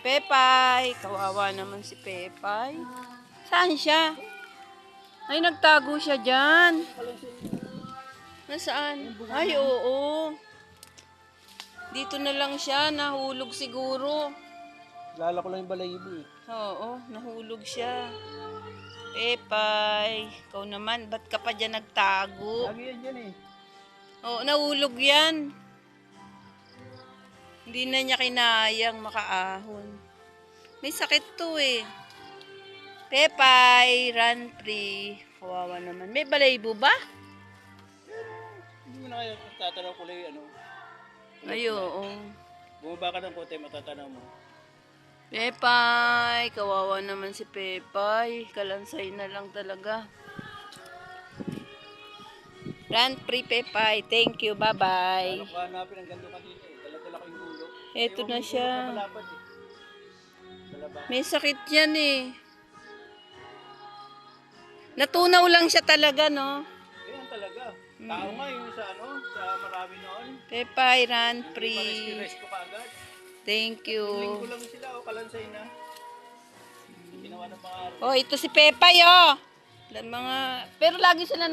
Pepay. Kawawa naman si Pepay. Saan siya? Ay, nagtago siya dyan. Nasaan? Ay, oo. Dito na lang siya. Nahulog siguro. Lala ko lang yung balayibo eh. Oo, nahulog siya. Pepay. Ikaw naman, ba't ka pa dyan nagtago? Lagi yan dyan eh. Oo, nahulog yan. Hindi na niya kinayang makaahon. May sakit to eh. Pepay, run free. Kawawa naman. May balaybo ba? Hindi mo na kaya tatanaw ko lang yung ano. Ay, oo. Bumaba ka ng kote, matatanaw mo. Pepay, kawawa naman si Pepay. Kalansay na lang talaga. Run free, Pepay. Thank you. Bye-bye. Lalo ko hanapin ang gando kanina eh. Dala-dala ko yung gulo. Eto na siya. Malapad eh. Malaba. May sakit yan eh. Natunaw lang siya talaga, no? Ganyan talaga. Tao nga yung sa ano, sa marami noon. Pepay, run Hindi free. pa-rescue ka agad. Thank you. Linggo lang sila o kalansay na. Ginawa ng mga Oh, ito si Pepay, oh. Mga... Pero lagi sila